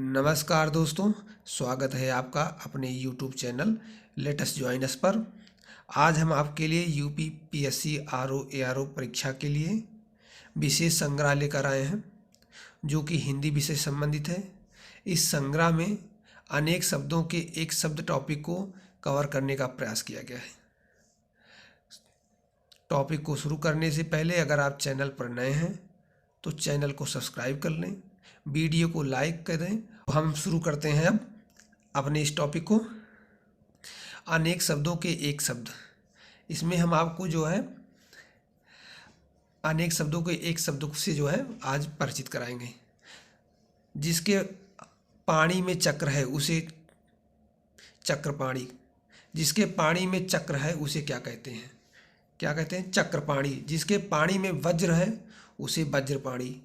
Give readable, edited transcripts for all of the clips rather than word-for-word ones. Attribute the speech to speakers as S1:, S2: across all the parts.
S1: नमस्कार दोस्तों, स्वागत है आपका अपने YouTube channel latest join us पर। आज हम आपके लिए यूपी पीएससी आरओ एआरओ परीक्षा के लिए विशेष संग्रह लेकर आए हैं जो कि हिंदी विषय संबंधित है। इस संग्रह में अनेक शब्दों के एक शब्द टॉपिक को कवर करने का प्रयास किया गया है। टॉपिक को शुरू करने से पहले अगर आप चैनल पर नए हैं तो चैनल को सब्सक्राइब कर लें, वीडियो को लाइक करें। हम शुरू करते हैं अब अपने इस टॉपिक को। अनेक शब्दों के एक शब्द, इसमें हम आपको जो है अनेक शब्दों के एक शब्द से जो है आज परिचित कराएंगे। जिसके पानी में चक्र है उसे चक्रपाणी। जिसके पानी में चक्र है उसे क्या कहते हैं? क्या कहते हैं? चक्रपाणी। जिसके पानी में वज्र है उसे वज्रपाणी।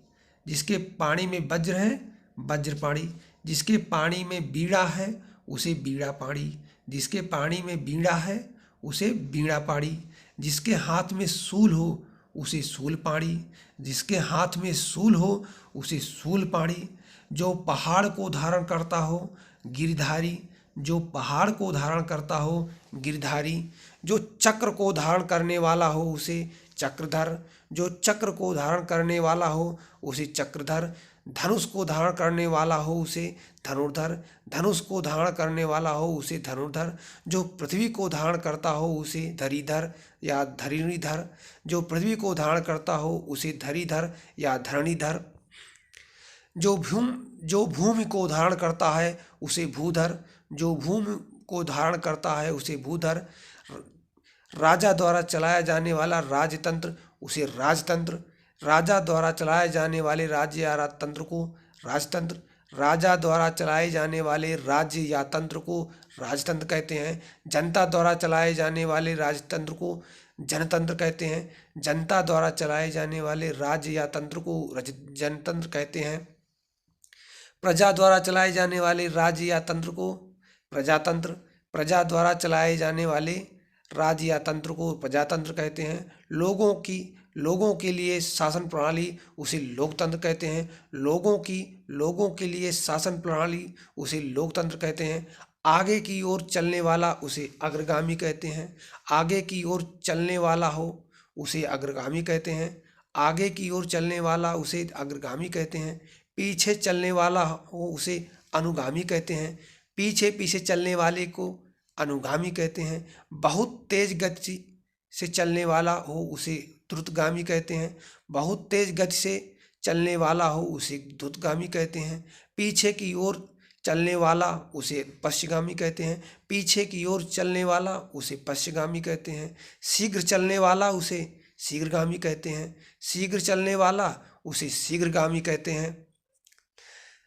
S1: जिसके पानी में वज्र है वज्रपाणी। जिसके पानी में बीड़ा है उसे बीड़ा पाणी। जिसके पानी में बीड़ा है उसे बीड़ा पाणी। जिसके हाथ में सूल हो उसे सूल पाणी। जिसके हाथ में सूल हो उसे सूल पाणी। जो पहाड़ को धारण करता हो गिरधारी। जो पहाड़ को धारण करता हो गिरधारी। जो चक्र को धारण करने वाला हो उसे चक्रधर। जो चक्र को धारण करने वाला हो उसे चक्रधर। धनुष को धारण करने वाला हो उसे धनुर्धर। धनुष को धारण करने वाला हो उसे धनुर्धर। जो पृथ्वी को धारण करता हो उसे धरीधर या धरणीधर। जो पृथ्वी को धारण करता हो उसे धरीधर या धरणीधर। जो भूमि को धारण करता है उसे भूधर। जो भूमि को धारण करता है उसे भूधर। राजा द्वारा चलाया जाने वाला राजतंत्र उसे राजतंत्र। राजा द्वारा चलाए जाने वाले राज्य या तंत्र को राजतंत्र। राजा द्वारा चलाए जाने वाले राज्य या तंत्र को राजतंत्र कहते हैं। जनता द्वारा चलाए जाने वाले राजतंत्र को जनतंत्र कहते हैं। जनता द्वारा चलाए जाने वाले राज्य या तंत्र को जनतंत्र कहते हैं। प्रजा द्वारा चलाए जाने वाले राज्य या तंत्र को प्रजातंत्र। प्रजा द्वारा चलाए जाने वाले राज्य या तंत्र को प्रजातंत्र कहते हैं। लोगों के लिए शासन प्रणाली उसे लोकतंत्र कहते हैं। लोगों के लिए शासन प्रणाली उसे लोकतंत्र कहते हैं। आगे की ओर चलने वाला उसे अग्रगामी कहते हैं। आगे की ओर चलने वाला हो उसे अग्रगामी कहते हैं। आगे की ओर चलने वाला उसे अग्रगामी कहते हैं। पीछे चलने वाला हो उसे अनुगामी कहते हैं। पीछे पीछे चलने वाले को अनुगामी कहते हैं। बहुत तेज गति से चलने वाला हो उसे द्रुतगामी कहते हैं। बहुत तेज गति से चलने वाला हो उसे द्रुतगामी कहते हैं। पीछे की ओर चलने वाला उसे पश्चिगामी कहते हैं। पीछे की ओर चलने वाला उसे पश्चिगामी कहते हैं। शीघ्र चलने वाला उसे शीघ्रगामी कहते हैं। शीघ्र चलने वाला उसे शीघ्रगामी कहते हैं।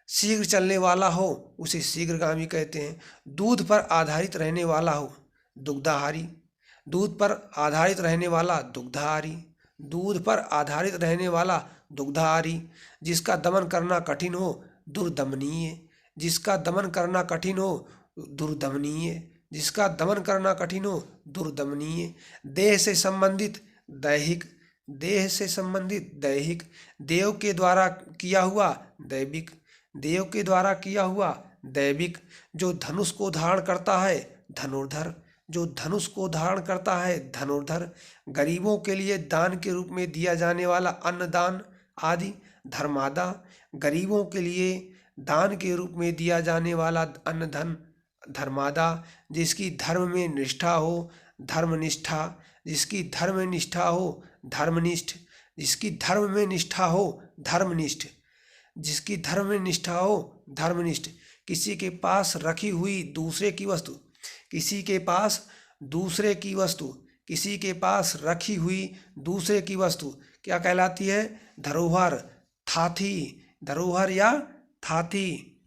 S1: शीघ्र चलने वाला हो उसे शीघ्रगामी कहते हैं। दूध पर आधारित रहने वाला हो दुग्धाहारी। दूध पर आधारित रहने वाला दुग्धाहारी। दूध पर आधारित रहने वाला दुग्धाहारी। जिसका दमन करना कठिन हो दुर्दमनीय। जिसका दमन करना कठिन हो दुर्दमनीय। जिसका दमन करना कठिन हो दुर्दमनीय। देह से संबंधित दैहिक। देह से संबंधित दैहिक। देव के द्वारा किया हुआ दैविक। देव के द्वारा किया हुआ दैविक। जो धनुष को धारण करता है धनुर्धर। जो धनुष को धारण करता है धनुर्धर। गरीबों के लिए दान के रूप में दिया जाने वाला अन्नदान आदि धर्मादा। गरीबों के लिए दान के रूप में दिया जाने वाला अन्नधन धर्मादा। जिसकी धर्म में निष्ठा हो धर्मनिष्ठा। जिसकी धर्म में निष्ठा हो धर्मनिष्ठ। जिसकी धर्म में निष्ठा हो धर्मनिष्ठ। जिसकी धर्म में निष्ठा हो धर्मनिष्ठ। किसी के पास रखी हुई दूसरे की वस्तु। किसी के पास दूसरे की वस्तु। किसी के पास रखी हुई दूसरे की वस्तु क्या कहलाती है? धरोहर थाथी। धरोहर या थाथी।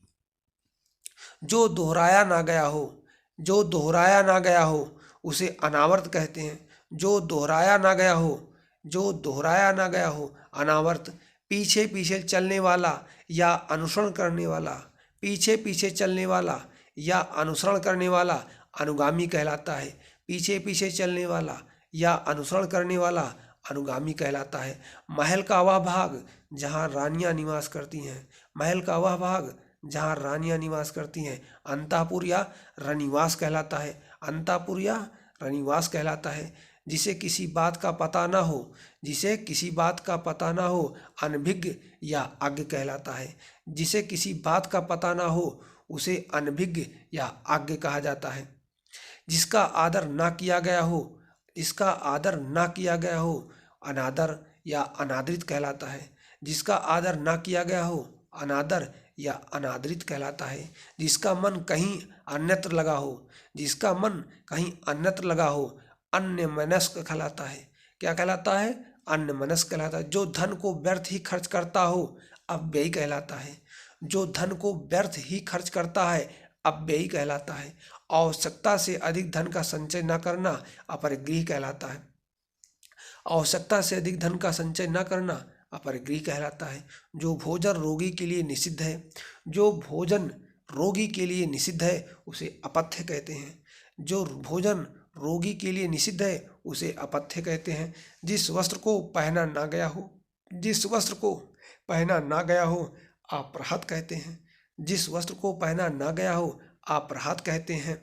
S1: जो दोहराया ना गया हो। जो दोहराया ना गया हो उसे अनावर्त कहते हैं। जो दोहराया ना गया हो। जो दोहराया ना गया हो अनावर्त। पीछे पीछे चलने वाला या अनुसरण करने वाला। पीछे पीछे चलने वाला या अनुसरण करने वाला अनुगामी कहलाता है। पीछे पीछे चलने वाला या अनुसरण करने वाला अनुगामी कहलाता है। महल का वह भाग जहाँ रानियां निवास करती हैं। महल का वह भाग जहाँ रानियां निवास करती हैं। अंतःपुर या रनिवास कहलाता है। अंतःपुर या रनिवास कहलाता है। जिसे किसी बात का पता ना हो, जिसे किसी बात का पता ना हो, अनभिज्ञ या अज्ञ कहलाता है। जिसे किसी बात का पता ना हो उसे अनभिज्ञ या अज्ञ कहा जाता है। जिसका आदर ना किया गया हो, जिसका आदर ना किया गया हो, अनादर या अनादरित कहलाता है। जिसका आदर ना किया गया हो, अनादर या अनादरित कहलाता है। जिसका मन कहीं अन्यत्र लगा हो, जिसका मन कहीं अन्यत्र लगा हो, अन्यमनस्क कहलाता है। क्या कहलाता है? अन्यमनस्क कहलाता है। जो धन को व्यर्थ ही खर्च करता हो, अपव्ययी कहलाता है। जो धन को व्यर्थ ही खर्च करता है, अपव्ययी कहलाता है। आवश्यकता से अधिक धन का संचय न करना अपरिग्रही कहलाता है। आवश्यकता से अधिक धन का संचय न करना अपरिग्रही कहलाता है। जो भोजन रोगी के लिए निषिद्ध है, जो भोजन रोगी के लिए निषिद्ध है उसे अपथ्य कहते हैं। जो भोजन रोगी के लिए निषिद्ध है उसे अपथ्य कहते हैं। जिस वस्त्र को पहना ना गया हो, जिस वस्त्र को पहना ना गया हो अपराध कहते हैं। जिस वस्त्र को पहना ना गया हो अपराध कहते हैं।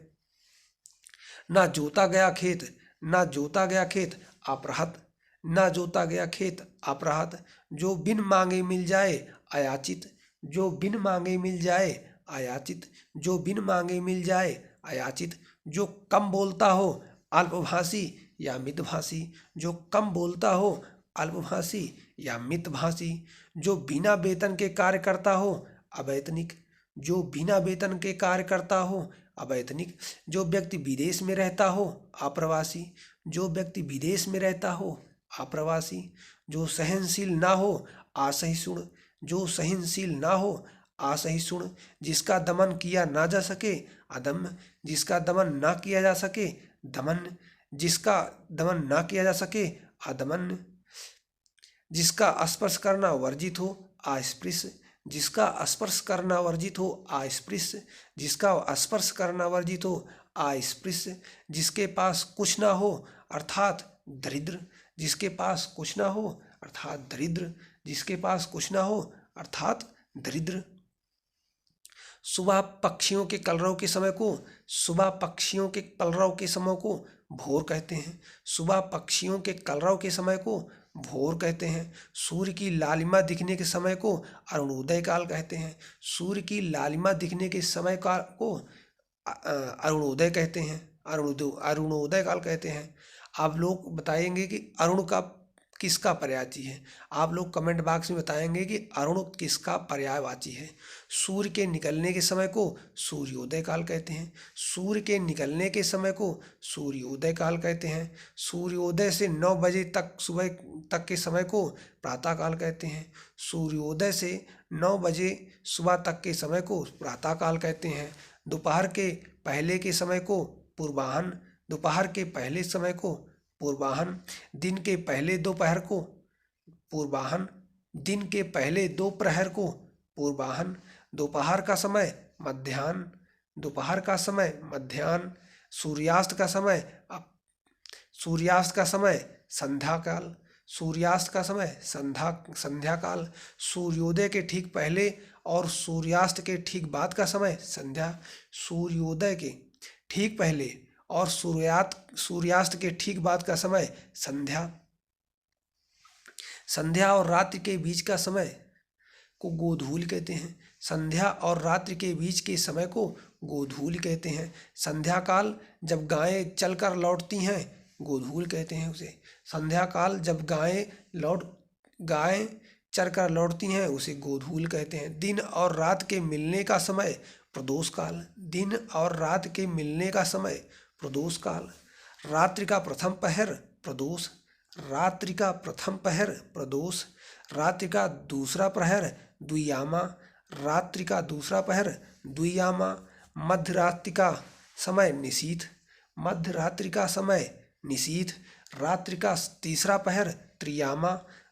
S1: ना जोता गया खेत, ना जोता गया खेत अपराध, ना जोता गया खेत अपराध। जो बिन मांगे मिल जाए अयाचित, जो बिन मांगे मिल जाए अयाचित, जो बिन मांगे मिल जाए अयाचित। जो कम बोलता हो अल्पभाषी या मितभाषी, जो कम बोलता हो अल्पभाषी या मितभाषी। जो बिना वेतन के कार्य करता हो अवैतनिक, जो बिना वेतन के कार्य करता हो अवैतनिक। जो व्यक्ति विदेश में रहता हो अप्रवासी, जो व्यक्ति विदेश में रहता हो अप्रवासी। जो सहनशील ना हो असहिष्णु, जो सहनशील ना हो असहिष्णु। जिसका दमन किया ना जा सके अदम्य, जिसका दमन ना किया जा सके दमन, जिसका दमन ना किया जा सके अदमन। जिसका स्पर्श करना वर्जित हो अस्पृश्य, जिसका स्पर्श करना वर्जित हो अस्पृश्य, जिसका स्पर्श करना वर्जित हो अस्पृश्य। जिसके पास कुछ ना हो अर्थात दरिद्र, जिसके पास कुछ ना हो अर्थात दरिद्र, जिसके पास कुछ ना हो अर्थात दरिद्र। सुबह पक्षियों के कलरव के समय को, सुबह पक्षियों के कलरव के समय को भोर कहते हैं। सुबह पक्षियों के कलरव के समय को भोर कहते हैं। सूर्य की लालिमा दिखने के समय को अरुणोदय काल कहते हैं। सूर्य की लालिमा दिखने के समय काल को अरुणोदय कहते हैं, अरुणोदय काल कहते हैं। आप लोग बताएंगे कि अरुण का किसका पर्यायवाची है। आप लोग कमेंट बॉक्स में बताएंगे कि अरुण किसका पर्यायवाची है। सूर्य के निकलने के समय को सूर्योदय काल कहते हैं। सूर्य के निकलने के समय को सूर्योदय काल कहते हैं। सूर्योदय से 9 बजे तक सुबह तक के समय को प्रातः काल कहते हैं। सूर्योदय से 9 बजे सुबह तक के समय को प्रातः काल कहते हैं। दोपहर के पहले के समय को पूर्वाह्न, दोपहर के पहले समय को पूर्वाह्न। दिन के पहले दोपहर को पूर्वाह्न, दिन के पहले दो प्रहर को पूर्वाह्न। दोपहर का समय मध्याह्न, दोपहर का समय मध्याह्न। सूर्यास्त का समय सूर्यास्त का समय संध्या काल, सूर्यास्त का समय संध्या काल। सूर्योदय के ठीक पहले और सूर्यास्त के ठीक बाद का समय संध्या। सूर्योदय के ठीक पहले और सूर्यास्त के ठीक बाद का समय संध्या। संध्या और रात्रि के बीच का समय को गोधूल कहते हैं। संध्या और रात्रि के बीच के समय को गोधूल कहते हैं। संध्या काल जब गायें चलकर लौटती हैं गोधूल कहते हैं उसे। संध्या काल जब गायें चरकर लौटती हैं उसे गोधूल कहते हैं। दिन और रात के मिलने का समय प्रदोष काल, दिन और रात के मिलने का समय प्रदोष काल। रात्रि का प्रथम पहर प्रदोष, रात्रि का प्रथम पहर प्रदोष। रात्रि का दूसरा प्रहर द्वियामा, रात्रि का दूसरा पहर द्वियामा। मध्यरात्रि का समय निशीथ, मध्यरात्रि का समय निशीथ। रात्रि का तीसरा पहर त्रियामा,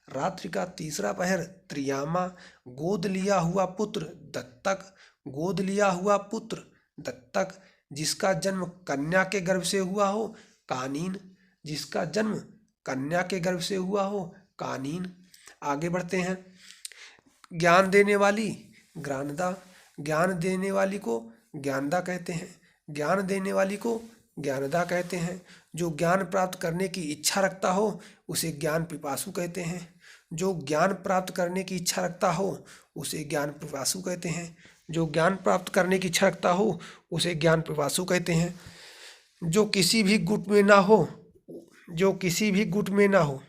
S1: रात्रि का तीसरा पहर त्रियामा। गोद लिया हुआ पुत्र दत्तक, गोद लिया हुआ पुत्र दत्तक। जिसका जन्म कन्या के गर्भ से हुआ हो कानीन, जिसका जन्म कन्या के गर्भ से हुआ हो कानीन। आगे बढ़ते हैं। ज्ञान देने वाली ग्रानदा, ज्ञान देने वाली को ज्ञानदा कहते हैं, ज्ञान देने वाली को ज्ञानदा कहते हैं। जो ज्ञान प्राप्त करने की इच्छा रखता हो उसे ज्ञान पिपासु कहते हैं, जो ज्ञान प्राप्त करने की इच्छा रखता हो उसे ज्ञान पिपासु कहते हैं, जो ज्ञान प्राप्त करने की इच्छा रखता हो उसे ज्ञान पिपासु कहते हैं। जो किसी भी गुट में ना हो, जो किसी भी गुट में ना हो,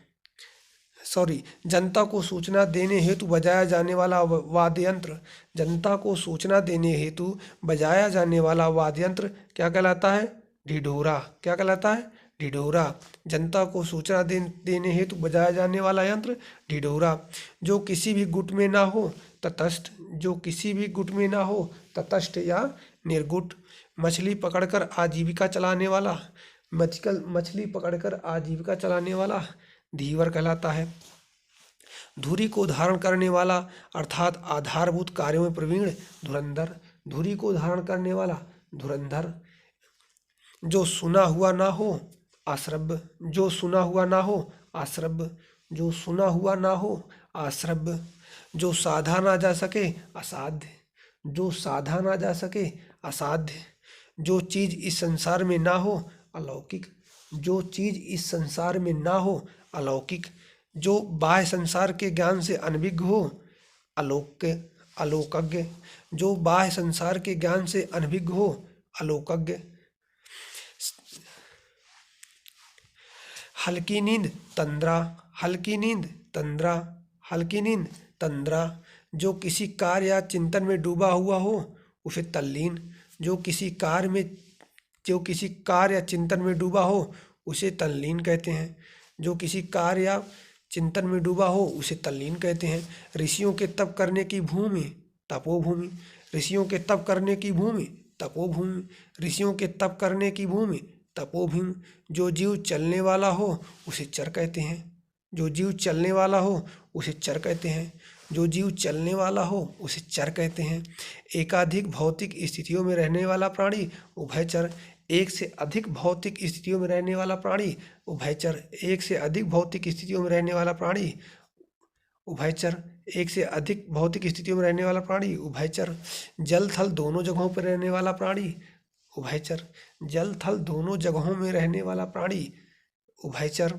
S1: जनता को सूचना देने हेतु बजाया जाने वाला वाद्य यंत्र, जनता को सूचना देने हेतु बजाया जाने वाला वाद्य यंत्र क्या कहलाता है? ढिढोरा। क्या कहलाता है? ढिढोरा। जनता को सूचना देने हेतु बजाया जाने वाला यंत्र ढिढोरा। जो किसी भी गुट में ना हो तटस्थ, जो किसी भी गुट में ना हो तटस्थ या निर्गुट। मछली पकड़कर आजीविका चलाने वाला, मछली पकड़कर आजीविका चलाने वाला धीवर कहलाता है। धुरी को धारण करने वाला अर्थात आधारभूत कार्यों में प्रवीण धुरंधर, धुरी को धारण करने वाला धुरंधर। जो सुना हुआ ना हो आश्रव्य, जो सुना हुआ ना हो आश्रव्य, जो सुना हुआ ना हो आश्रव्य। जो साधा ना जा सके असाध्य, जो साधा ना जा सके असाध्य। जो चीज इस संसार में ना हो अलौकिक, जो चीज इस संसार में ना हो अलौकिक। जो बाह्य संसार के ज्ञान से अनभिज्ञ हो अलोकज्ञ, जो बाह्य संसार के ज्ञान से अनभिज्ञ हो अलोकज्ञ। हल्की नींद तंद्रा, हल्की नींद तंद्रा, हल्की नींद तंद्रा। जो किसी कार्य या चिंतन में डूबा हुआ हो उसे तल्लीन, जो किसी कार्य या चिंतन में डूबा हो उसे तल्लीन कहते हैं, जो किसी कार्य या चिंतन में डूबा हो उसे तल्लीन कहते हैं। ऋषियों के तप करने की भूमि तपोभूमि, ऋषियों के तप करने की भूमि तपोभूमि, ऋषियों के तप करने की भूमि तपोभूमि। जो जीव चलने वाला हो उसे चर कहते हैं, जो जीव चलने वाला हो उसे चर कहते हैं, जो जीव चलने वाला हो उसे चर कहते हैं। एकाधिक भौतिक स्थितियों में रहने वाला प्राणी उभयचर, एक से अधिक भौतिक स्थितियों में रहने वाला प्राणी उभयचर, एक से अधिक भौतिक स्थितियों में रहने वाला प्राणी उभयचर, एक से अधिक भौतिक स्थितियों में रहने वाला प्राणी उभयचर। जल थल दोनों जगहों पर रहने वाला प्राणी उभयचर, जल थल दोनों जगहों में रहने वाला प्राणी उभयचर।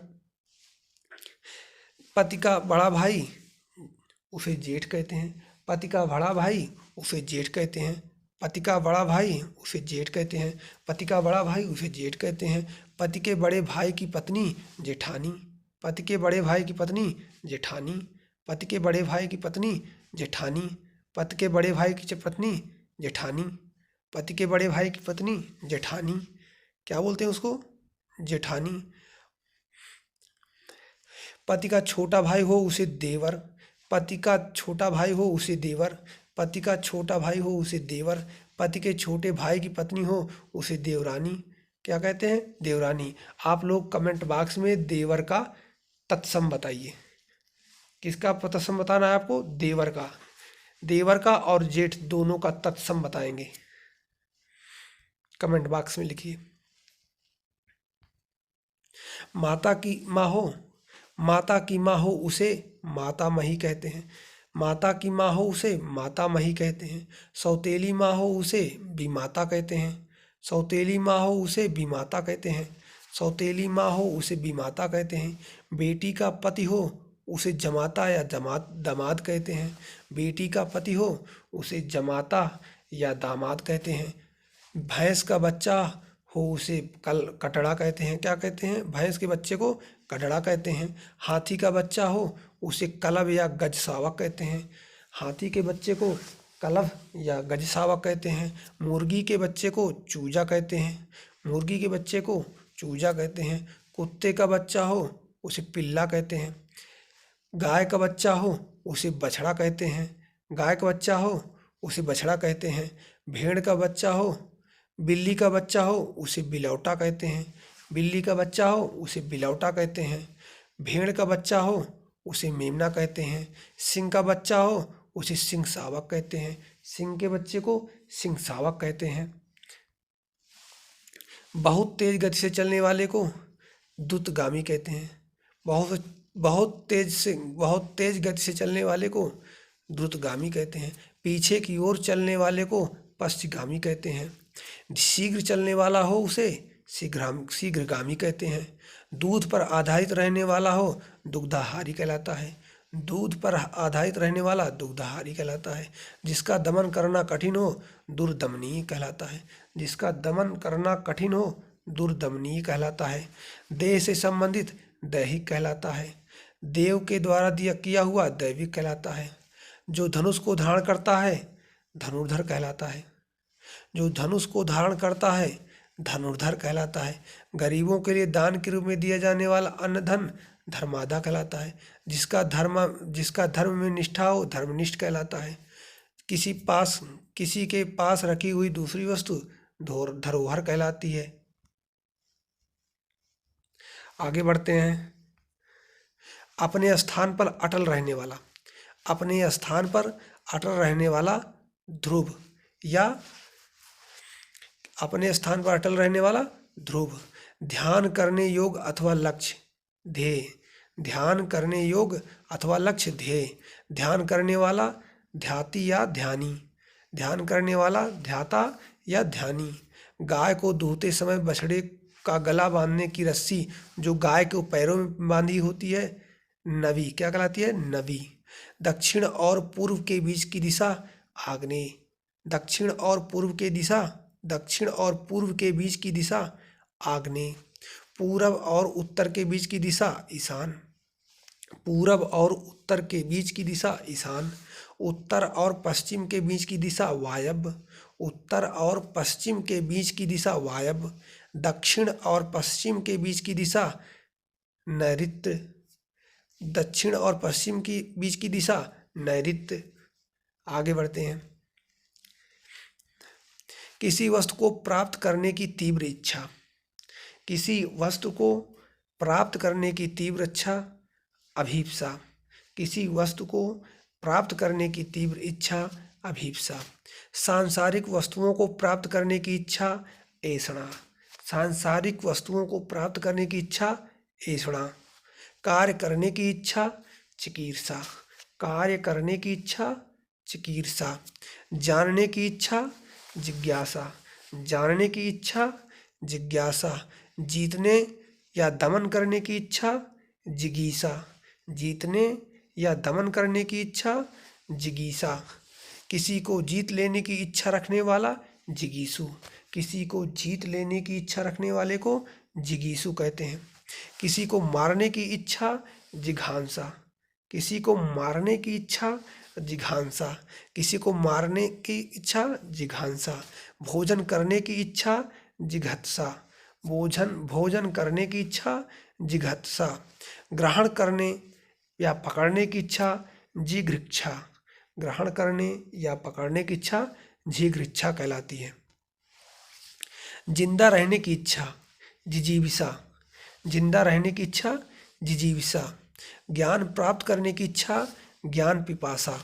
S1: पति का बड़ा भाई उसे जेठ कहते हैं, पति का बड़ा भाई उसे जेठ कहते हैं, पति का बड़ा भाई उसे जेठ कहते हैं, पति का बड़ा भाई उसे जेठ कहते हैं। पति के बड़े भाई की पत्नी जेठानी, पति के बड़े भाई की पत्नी जेठानी, पति के बड़े भाई की पत्नी जेठानी, पति के बड़े भाई की पत्नी जेठानी, पति के बड़े भाई की पत्नी जेठानी। क्या बोलते हैं उसको? जेठानी। पति का छोटा भाई हो उसे देवर, पति का छोटा भाई हो उसे देवर, पति का छोटा भाई हो उसे देवर। पति के छोटे भाई की पत्नी हो उसे देवरानी। क्या कहते हैं? देवरानी। आप लोग कमेंट बॉक्स में देवर का तत्सम बताइए। किसका तत्सम बताना है आपको? देवर का। देवर का और जेठ दोनों का तत्सम बताएंगे, कमेंट बॉक्स में लिखिए। माता की माँ हो, माता की माँ हो उसे माता मही कहते हैं, माता की माँ हो उसे माता मही कहते हैं। सौतेली माँ हो उसे बीमाता कहते हैं, सौतेली माँ हो उसे बीमाता कहते हैं, सौतेली माँ हो उसे बीमाता कहते हैं। बेटी का पति हो उसे जमाता या दामाद कहते हैं, बेटी का पति हो उसे जमाता या दामाद कहते हैं। भैंस का बच्चा हो उसे कटड़ा कहते हैं। क्या कहते हैं? भैंस के बच्चे को कटड़ा कहते हैं। हाथी का बच्चा हो उसे कलव या गजसावक कहते हैं, हाथी के बच्चे को कलव या गजसावक कहते हैं। मुर्गी के बच्चे को चूजा कहते हैं, मुर्गी के बच्चे को चूजा कहते हैं। कुत्ते का बच्चा हो उसे पिल्ला कहते हैं। गाय का बच्चा हो उसे बछड़ा कहते हैं, गाय का बच्चा हो उसे बछड़ा कहते हैं। भेड़ का बच्चा हो, बिल्ली का बच्चा हो उसे बिलौटा कहते हैं, बिल्ली का बच्चा हो उसे बिलौटा कहते हैं। भेड़ का बच्चा हो उसे मेमना कहते हैं। सिंह का बच्चा हो उसे सिंह सावक कहते हैं, सिंह के बच्चे को सिंह सावक कहते हैं। बहुत तेज गति से चलने वाले को द्रुतगामी कहते हैं, बहुत तेज गति से चलने वाले को द्रुतगामी कहते हैं। पीछे की ओर चलने वाले को पश्चगामी कहते हैं। शीघ्र चलने वाला हो उसे शीघ्रगामी कहते हैं। दूध पर आधारित रहने वाला हो दुग्धाहारी कहलाता है। दूध पर आधारित रहने वाला दुग्धाहारी कहलाता है। जिसका दमन करना कठिन हो दुर्दमनीय कहलाता है। जिसका दमन करना कठिन हो दुर्दमनीय कहलाता है। देह से संबंधित दैहिक कहलाता है। देव के द्वारा दिया किया हुआ दैविक कहलाता है। जो धनुष को धारण करता है धनुर्धर कहलाता है। जो धनुष को धारण करता है धनुर्धर कहलाता है। गरीबों के लिए दान के रूप में दिया जाने वाला अन्न धन धर्मादा कहलाता है। जिसका धर्म में निष्ठा हो धर्मनिष्ठ कहलाता है। किसी के पास रखी हुई दूसरी वस्तु धरोहर कहलाती है। आगे बढ़ते हैं। अपने स्थान पर अटल रहने वाला। अपने स्थान पर अटल रहने वाला ध्रुव या अपने स्थान पर अटल रहने वाला ध्रुव। ध्यान करने योग अथवा लक्ष्य ध्येय। ध्यान करने योग अथवा लक्ष्य ध्येय। ध्यान करने वाला ध्याती या ध्यानी। ध्यान करने वाला ध्याता या ध्यानी। गाय को दूहते समय बछड़े का गला बांधने की रस्सी जो गाय के पैरों में बांधी होती है नवी क्या कहलाती है? नवी। दक्षिण और पूर्व के बीच की दिशा आग्नेय। दक्षिण और पूर्व के बीच की दिशा आग्नेय। पूरब और उत्तर के बीच की दिशा ईशान। पूरब और उत्तर के बीच की दिशा ईशान। उत्तर और पश्चिम के बीच की दिशा वायव्य। उत्तर और पश्चिम के बीच की दिशा वायव्य। दक्षिण और पश्चिम के बीच की दिशा नैऋत्य। दक्षिण और पश्चिम के बीच की दिशा नैऋत्य। आगे बढ़ते हैं। किसी वस्तु को प्राप्त करने की तीव्र इच्छा। किसी वस्तु को प्राप्त करने की तीव्र इच्छा अभीप्सा। किसी वस्तु को प्राप्त करने की तीव्र इच्छा अभीप्सा। सांसारिक वस्तुओं को प्राप्त करने की इच्छा ऐषणा। सांसारिक वस्तुओं को प्राप्त करने की इच्छा ऐषणा। कार्य करने की इच्छा चिकीर्षा। कार्य करने की इच्छा चिकीर्षा। जानने की इच्छा जिज्ञासा। जानने की इच्छा जिज्ञासा। जीतने या दमन करने की इच्छा जिगीषा। जीतने या दमन करने की इच्छा जिगीषा। किसी को जीत लेने की इच्छा रखने वाला जिगीषु। किसी को जीत लेने की इच्छा रखने वाले को जिगीषु कहते हैं। किसी को मारने की इच्छा जिघांसा। किसी को मारने की इच्छा जिघांसा। किसी को मारने की इच्छा जिघांसा। भोजन करने की इच्छा जिघत्सा। भोजन करने की इच्छा जिघत्सा। ग्रहण करने या पकड़ने की इच्छा जिघृक्षा। ग्रहण करने या पकड़ने की इच्छा जिघृक्षा कहलाती है। जिंदा रहने की इच्छा जिजीविषा। जिंदा रहने की इच्छा जिजीविषा। ज्ञान प्राप्त करने की इच्छा ज्ञान पिपासा।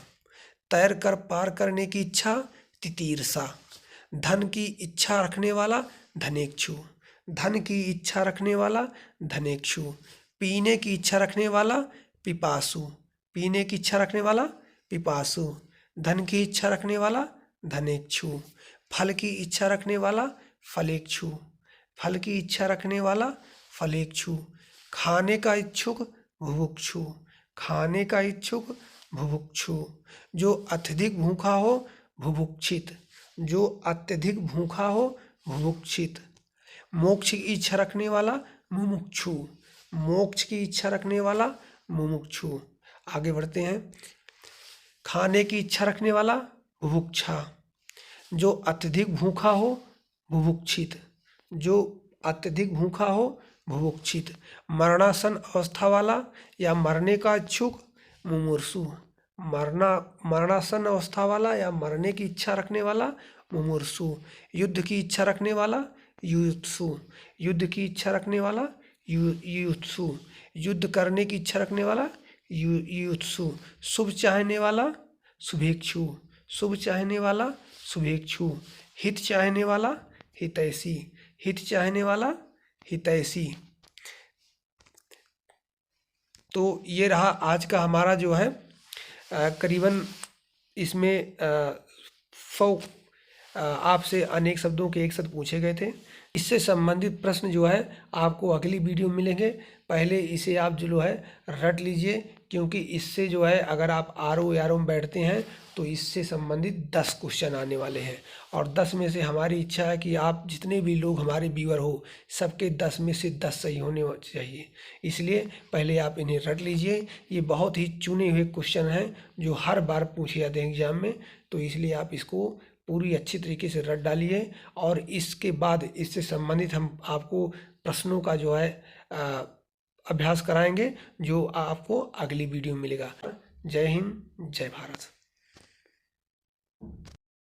S1: तैर कर पार करने की इच्छा तितीर्षा। धन की इच्छा रखने वाला धनेक्षु। धन की इच्छा रखने वाला धनेक्षु। पीने की इच्छा रखने वाला पिपासु। पीने की इच्छा रखने वाला पिपासु। धन की इच्छा रखने वाला धनेक्षु। फल की इच्छा रखने वाला फलेक्षु। फल की इच्छा रखने वाला फलेक्षु। खाने का इच्छुक भुभुक्षु। खाने का इच्छुक भुभुक्षु। जो अत्यधिक भूखा हो भुभुक्षित। जो अत्यधिक भूखा हो भुभुक्षित। मोक्ष की इच्छा रखने वाला मुमुक्षु। मोक्ष की इच्छा रखने वाला मुमुक्षु। आगे बढ़ते हैं। खाने की इच्छा रखने वाला भुभुक्षा। जो अत्यधिक भूखा हो भुभुक्षित। जो अत्यधिक भूखा हो भुभुक्षित। मरणासन अवस्था वाला या मरने का इच्छुक मुमूर्षु। मरणासन अवस्था वाला या मरने की इच्छा रखने वाला मुमूर्षु। युद्ध की इच्छा रखने वाला युयुत्सु। युद्ध की इच्छा रखने वाला युयुत्सु। युद्ध करने की इच्छा रखने वाला युयुत्सु। शुभ चाहने वाला शुभेक्षु। शुभ चाहने वाला शुभेक्षु। हित चाहने वाला हितैषी। हित चाहने वाला हितैषी। तो ये रहा आज का हमारा जो है करीबन इसमें 100 आपसे अनेक शब्दों के एक शब्द पूछे गए थे। इससे संबंधित प्रश्न जो है आपको अगली वीडियो में मिलेंगे। पहले इसे आप जो है रट लीजिए, क्योंकि इससे जो है अगर आप आर ओ में बैठते हैं तो इससे संबंधित 10 क्वेश्चन आने वाले हैं, और 10 में से हमारी इच्छा है कि आप जितने भी लोग हमारे व्यूअर हो सबके 10 में से 10 सही होने चाहिए। इसलिए पहले आप इन्हें रट लीजिए। ये बहुत ही चुने हुए क्वेश्चन हैं जो हर बार पूछे जाते हैं एग्जाम में, तो इसलिए आप इसको पूरी अच्छी तरीके से रट डालिए। और इसके बाद इससे संबंधित हम आपको प्रश्नों का जो है अभ्यास कराएंगे, जो आपको अगली वीडियो में मिलेगा। जय हिंद, जय भारत।